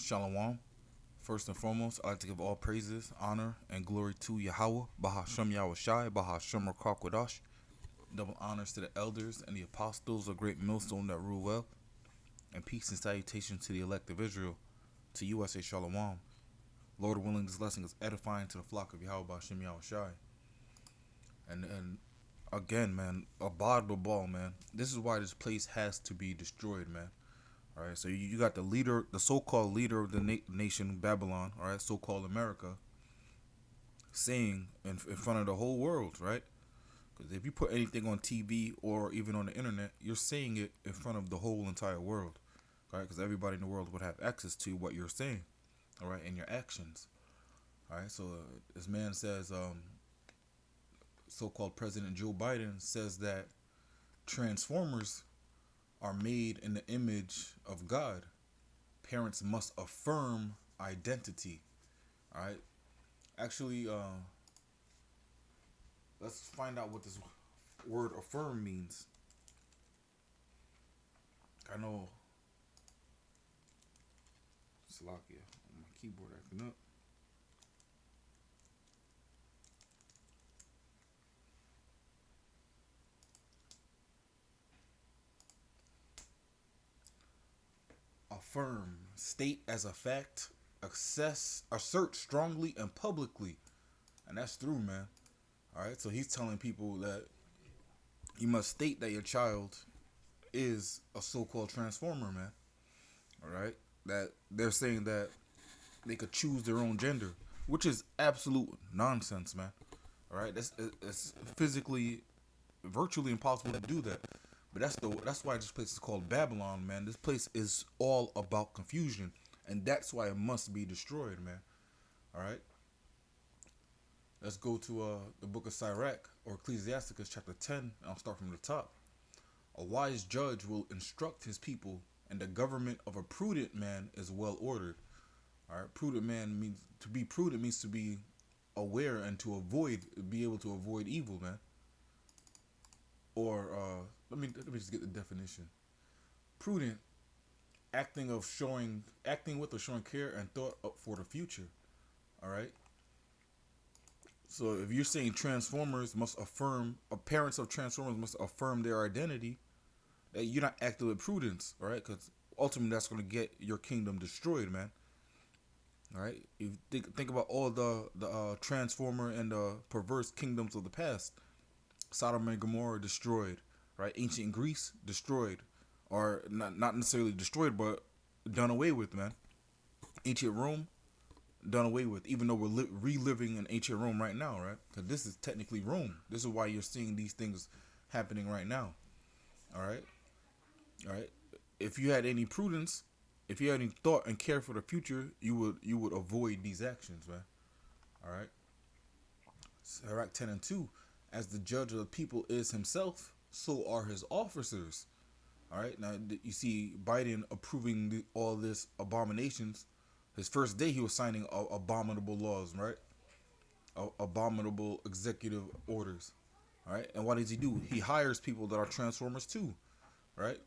Shalom. First and foremost, I'd like to give all praises, honor, and glory to Yahweh, Bahashem Yahweh Shai, Bahashem Rakakwadash. Double honors to the elders and the apostles, a great millstone that rule well. And peace and salutation to the elect of Israel. To you I say Shalom. Lord willing, this lesson is edifying to the flock of Yahweh, Bahashem Yahweh Shai. And again, man, abide the ball, man. This is why this place has to be destroyed, man. All right, so you got the leader, the so-called leader of the nation, Babylon, all right, so-called America, saying in front of the whole world, right? Because if you put anything on TV or even on the internet, you're saying it in front of the whole entire world, right? Because everybody in the world would have access to what you're saying, all right, and your actions, all right? So this man says, so-called President Joe Biden says that Transformers are made in the image of God. Parents must affirm identity. All right. Actually, let's find out what this word affirm means. I know. Salakia. My keyboard acting up. Affirm. State as a fact. Assert strongly and publicly. And that's through, man. Alright, so he's telling people that you must state that your child is a so-called transformer, man. Alright? That they're saying that they could choose their own gender, which is absolute nonsense, man. Alright? It's physically, virtually impossible to do that. But that's why this place is called Babylon, man. This place is all about confusion. And that's why it must be destroyed, man. Alright? Let's go to the book of Sirach, or Ecclesiasticus chapter 10, and I'll start from the top. A wise judge will instruct his people, and the government of a prudent man is well ordered. All right, prudent man means to be prudent means to be aware and to be able to avoid evil, man. Or let me just get the definition. Prudent, acting with or showing care and thought for the future. All right. So if you're saying parents of Transformers must affirm their identity, that you're not acting with prudence, all right? Because ultimately that's going to get your kingdom destroyed, man. All right? You think about all the Transformer and the perverse kingdoms of the past. Sodom and Gomorrah destroyed, right? Ancient Greece destroyed, or not necessarily destroyed, but done away with, man. Ancient Rome done away with, even though we're reliving in ancient Rome right now, right? Because this is technically Rome. This is why you're seeing these things happening right now. All right. If you had any prudence, if you had any thought and care for the future, you would avoid these actions, man. All right. Sirach 10:2, as the judge of the people is himself, so are his officers. All right. Now you see Biden approving all this abominations. His first day he was signing abominable laws, right? Abominable executive orders. All right. And what does he do? He hires people that are Transformers too, right?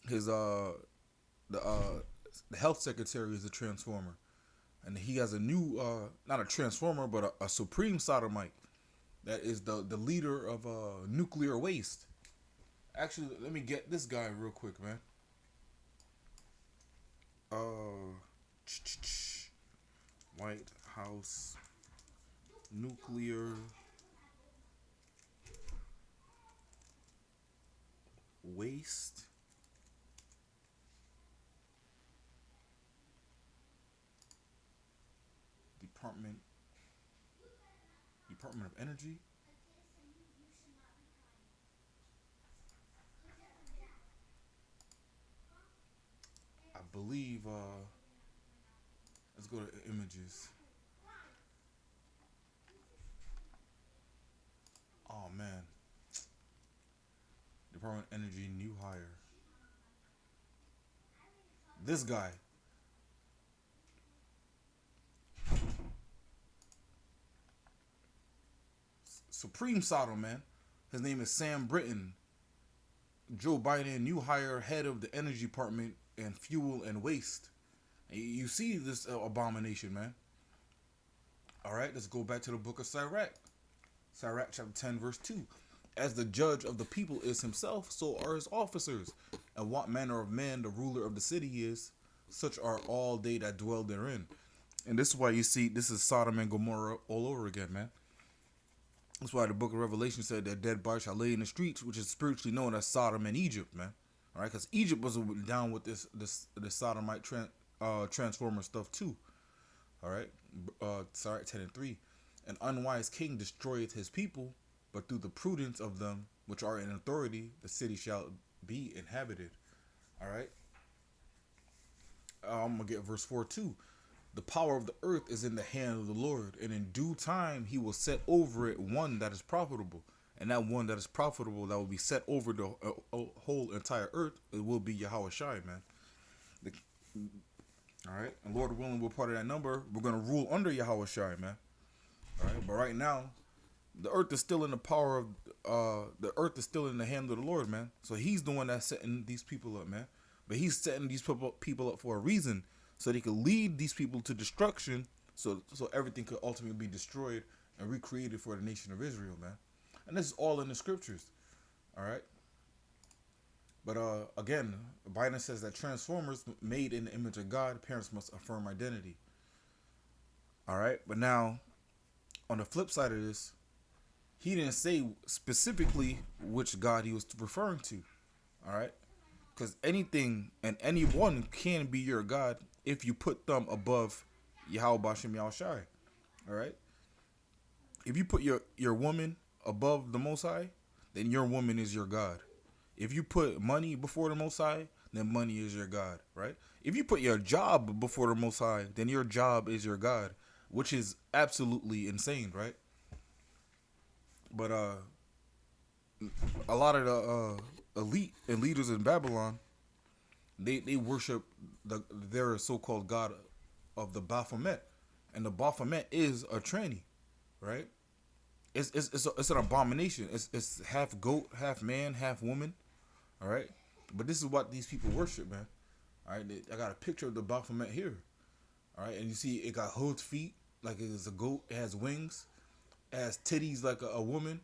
His the health secretary is a Transformer, and he has a new not a Transformer but a Supreme Sodomite that is the leader of nuclear waste. Actually, let me get this guy real quick, man. White House nuclear waste. Department of Energy. I believe. Let's go to images. Oh man. Department of Energy new hire. This guy. Supreme Sodom, man. His name is Sam Britton. Joe Biden, new hire head of the Energy Department and Fuel and Waste. And you see this abomination, man. All right, let's go back to the book of Sirach. Sirach chapter 10, verse 2. As the judge of the people is himself, so are his officers. And what manner of man the ruler of the city is, such are all they that dwell therein. And this is why you see this is Sodom and Gomorrah all over again, man. That's why the book of Revelation said that dead bodies shall lay in the streets, which is spiritually known as Sodom and Egypt, man. All right, because Egypt was down with this Sodomite transformer stuff too. All right, sorry, 10 and 3. An unwise king destroyeth his people, but through the prudence of them which are in authority, the city shall be inhabited. All right. I'm gonna get verse 4 too. The power of the earth is in the hand of the Lord, and in due time he will set over it one that is profitable. And that one that is profitable that will be set over the whole entire earth, it will be Yahweh Shai, man. The, all right, and Lord willing, we're part of that number. We're gonna rule under Yahweh Shai, man. All right, but right now, the earth is still in the power of the earth is still in the hand of the Lord, man. So he's the one that's setting these people up, man. But he's setting these people up for a reason, so they could lead these people to destruction, so everything could ultimately be destroyed and recreated for the nation of Israel, man. And this is all in the scriptures. All right. But again, Biden says that transformers made in the image of God, parents must affirm identity. All right. But now, on the flip side of this, he didn't say specifically which God he was referring to. All right. Because anything and anyone can be your God if you put them above Yahweh Bashem Yahushai. All right. If you put your woman above the Most High, then your woman is your God. If you put money before the Most High, then money is your God, right? If you put your job before the Most High, then your job is your God, which is absolutely insane, right? But a lot of the elite and leaders in Babylon, they worship their so-called god of the Baphomet, and the Baphomet is a tranny, right? It's an abomination. It's half goat, half man, half woman. All right, but this is what these people worship, man. All right, I got a picture of the Baphomet here. All right, and you see it got hooked feet like it is a goat. It has wings. It has titties like a woman.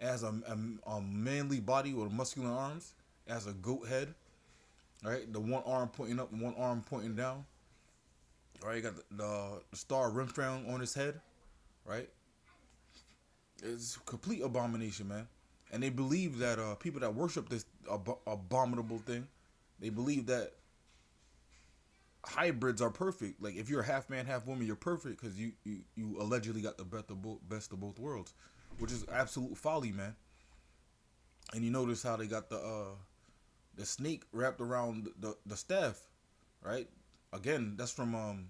It has a manly body with muscular arms. It has a goat head. All right, the one arm pointing up and one arm pointing down. All right, you got the star rimfrown on his head. Right, it's a complete abomination, man. And they believe that people that worship this abominable thing, they believe that hybrids are perfect. Like if you're half man, half woman, you're perfect because you allegedly got the best of both worlds, which is absolute folly, man. And you notice how they got the snake wrapped around the staff, right? Again, that's from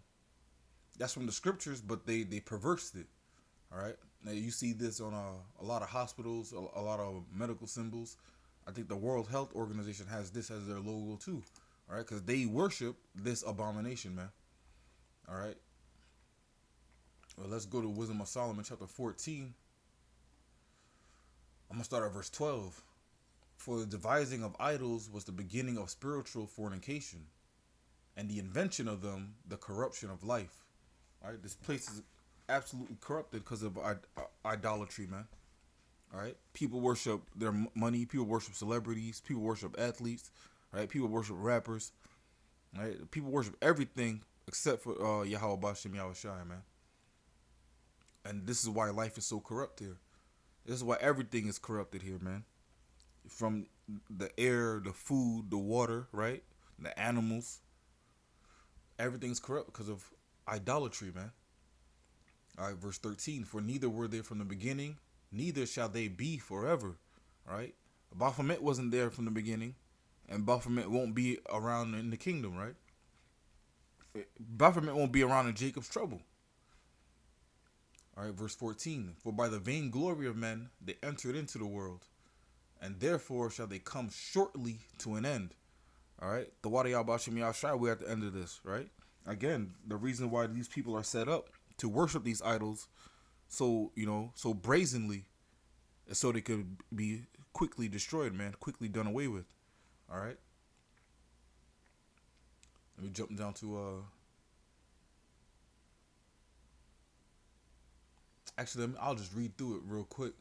the scriptures, but they perversed it. All right. Now you see this on a lot of hospitals, a lot of medical symbols. I think the World Health Organization has this as their logo too. All right, because they worship this abomination, man. All right. Well, let's go to Wisdom of Solomon, chapter 14. I'm gonna start at verse 12. For the devising of idols was the beginning of spiritual fornication, and the invention of them the corruption of life. All right, this place is absolutely corrupted because of idolatry, man. All right, people worship their money. People worship celebrities. People worship athletes. Right, people worship rappers. Right, people worship everything except for Yahweh Bashem Yahushai, man. And this is why life is so corrupt here. This is why everything is corrupted here, man. From the air, the food, the water, right, the animals. Everything's corrupt because of idolatry, man. All right, verse 13. For neither were they from the beginning, neither shall they be forever. All right. Baphomet wasn't there from the beginning, and Baphomet won't be around in the kingdom, right? Baphomet won't be around in Jacob's trouble. All right, verse 14. For by the vainglory of men they entered into the world, and therefore shall they come shortly to an end. All right, the Wadi Yabashim Yashai, we're at the end of this, right? Again, the reason why these people are set up to worship these idols so brazenly is so they could be quickly destroyed, man, quickly done away with. All right. Let me jump down to Actually, I'll just read through it real quick.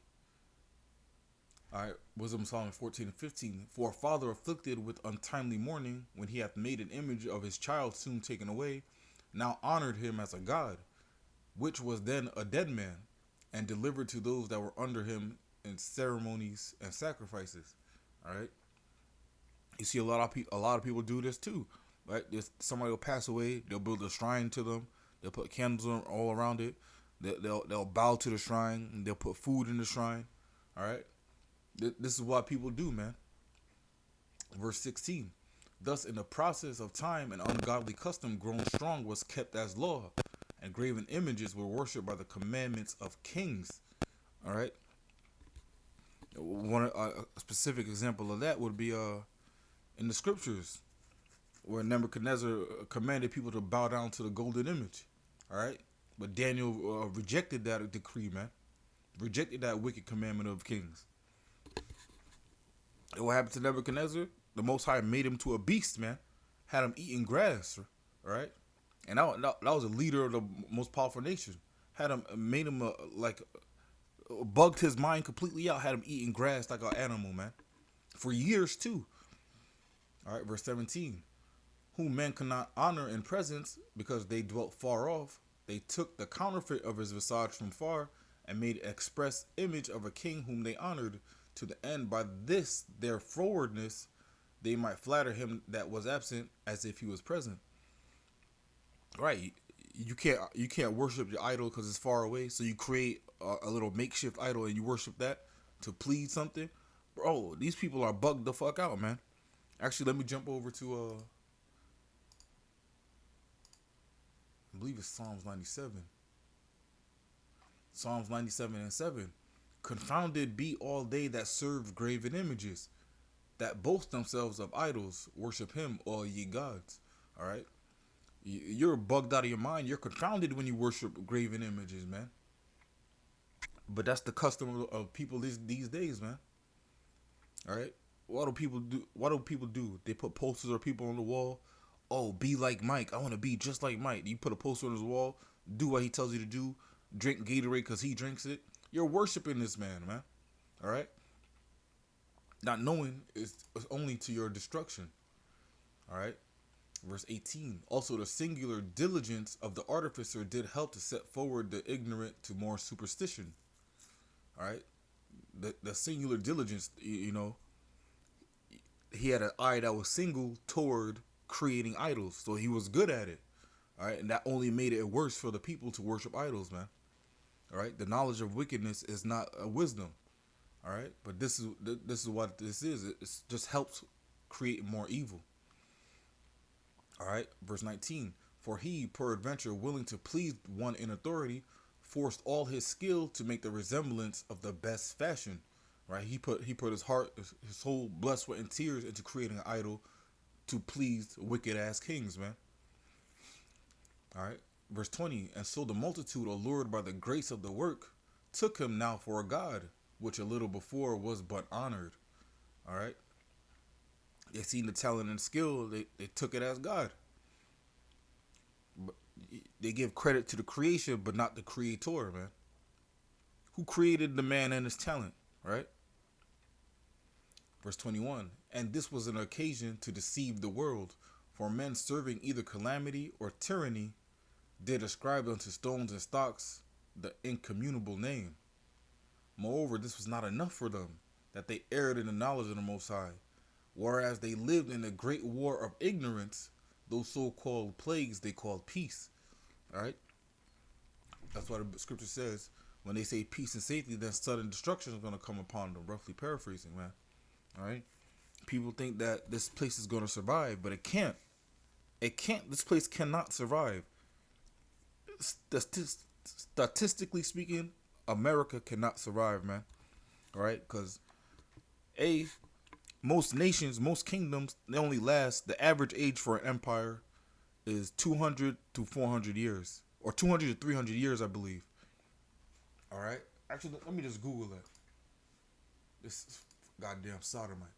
All right, Wisdom of Solomon 14 and 15. For a father afflicted with untimely mourning, when he hath made an image of his child soon taken away, now honored him as a god, which was then a dead man, and delivered to those that were under him in ceremonies and sacrifices. All right, you see a lot of people do this too. Right, there's, somebody will pass away, they'll build a shrine to them, they'll put candles all around it, they'll bow to the shrine, and they'll put food in the shrine. All right, this is what people do, man. Verse 16. Thus, in the process of time, an ungodly custom grown strong was kept as law, and graven images were worshipped by the commandments of kings. All right. A specific example of that would be in the scriptures, where Nebuchadnezzar commanded people to bow down to the golden image. All right. But Daniel rejected that decree, man. Rejected that wicked commandment of kings. And what happened to Nebuchadnezzar? The Most High made him to a beast, man. Had him eating grass, all right? And that was a leader of the most powerful nation. Had him, made him bugged his mind completely out. Had him eating grass like an animal, man. For years, too. All right, verse 17. Whom men could not honor in presence because they dwelt far off, they took the counterfeit of his visage from far and made express image of a king whom they honored, to the end by this their frowardness they might flatter him that was absent as if he was present. Right? You can't worship your idol because it's far away, so you create a little makeshift idol and you worship that to please something. Bro, these people are bugged the fuck out, man. Actually, let me jump over to I believe it's Psalms 97. Psalms 97 and 7. Confounded be all they that serve graven images, that boast themselves of idols, worship him, all ye gods. All right? You're bugged out of your mind. You're confounded when you worship graven images, man. But that's the custom of people these days, man. All right? What do people do? What do people do? They put posters of people on the wall. Oh, be like Mike. I want to be just like Mike. You put a poster on his wall. Do what he tells you to do. Drink Gatorade because he drinks it. You're worshiping this man. All right? Not knowing is only to your destruction. All right? Verse 18. Also, the singular diligence of the artificer did help to set forward the ignorant to more superstition. All right? The singular diligence, you know, he had an eye that was single toward creating idols. So he was good at it. All right? And that only made it worse for the people to worship idols, man. All right? The knowledge of wickedness is not a wisdom. All right? But this is what this is. It just helps create more evil. All right? Verse 19. For he, peradventure, willing to please one in authority, forced all his skill to make the resemblance of the best fashion. Right? He put his heart, his whole blood, sweat, and tears into creating an idol to please wicked ass kings, man. All right. Verse 20. And so the multitude, allured by the grace of the work, took him now for a god, which a little before was but honored. All right. They seen the talent and skill. They took it as God. But they give credit to the creation, but not the creator, man. Who created the man and his talent, right? Verse 21. And this was an occasion to deceive the world, for men serving either calamity or tyranny did ascribe unto stones and stocks the incommunicable name. Moreover, this was not enough for them, that they erred in the knowledge of the Most High, whereas they lived in a great war of ignorance, those so-called plagues they called peace. All right? That's why the scripture says, when they say peace and safety, then sudden destruction is going to come upon them. Roughly paraphrasing, man. All right? People think that this place is going to survive, but it can't. It can't. This place cannot survive. Statistically speaking, America cannot survive, man. All right? Because, most nations, most kingdoms, they only last, the average age for an empire is 200 to 400 years. Or 200 to 300 years, I believe. All right? Actually, let me just Google that. This goddamn sodomite.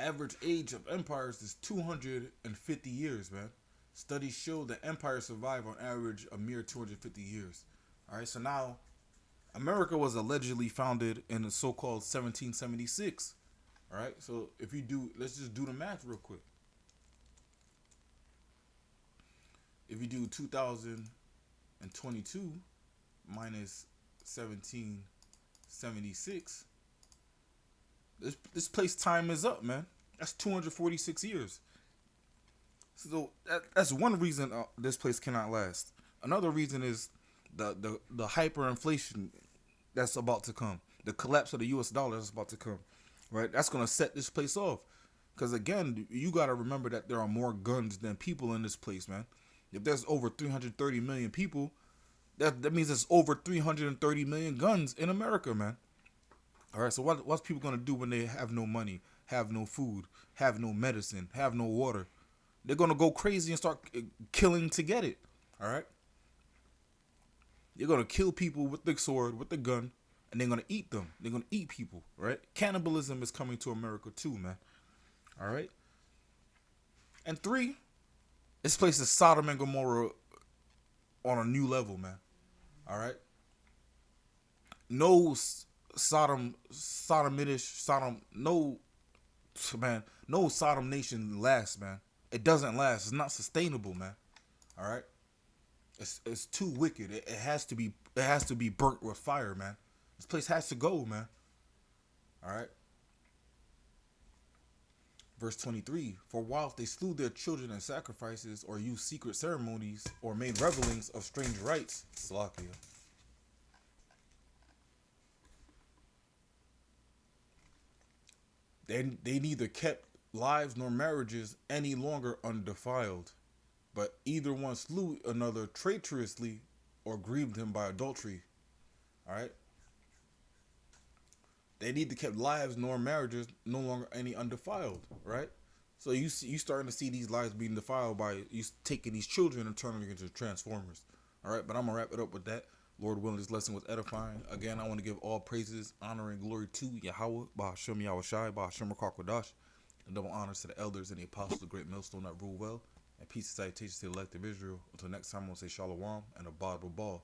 Average age of empires is 250 years, man. Studies show that empires survive on average a mere 250 years. All right, so now America was allegedly founded in the so-called 1776. All right, so if you do, let's just do the math real quick. If you do 2022 minus 1776, this place time is up, man. That's 246 years. So that's one reason this place cannot last. Another reason is the hyperinflation that's about to come. The collapse of the U.S. dollar that's about to come. Right? That's going to set this place off. Because, again, you got to remember that there are more guns than people in this place, man. If there's over 330 million people, that means there's over 330 million guns in America, man. All right, so what's people going to do when they have no money, have no food, have no medicine, have no water? They're going to go crazy and start killing to get it. All right? They're going to kill people with the sword, with the gun, and they're going to eat them. They're going to eat people, right? Cannibalism is coming to America too, man. All right? And 3, this place is Sodom and Gomorrah on a new level, man. All right? No Sodom, no Sodom nation lasts, man. It doesn't last. It's not sustainable, man. All right? It's too wicked. It has to be burnt with fire, man. This place has to go, man. All right. Verse 23. For whilst they slew their children in sacrifices, or used secret ceremonies, or made revelings of strange rites, Salakia, they neither kept lives nor marriages any longer undefiled, but either one slew another traitorously or grieved him by adultery. All right. They neither kept lives nor marriages no longer any undefiled. Right. So you starting to see these lives being defiled by you taking these children and turning them into transformers. All right. But I'm gonna wrap it up with that. Lord willing, this lesson was edifying. Again, I want to give all praises, honor, and glory to Yahweh, Bahashem Yahushai, Bahashem Rakakadash, and double honors to the elders and the apostles, the great millstone that rule well. And peace and salutations to the elect of Israel. Until next time, I'm going to say Shalom and a Abad Ball.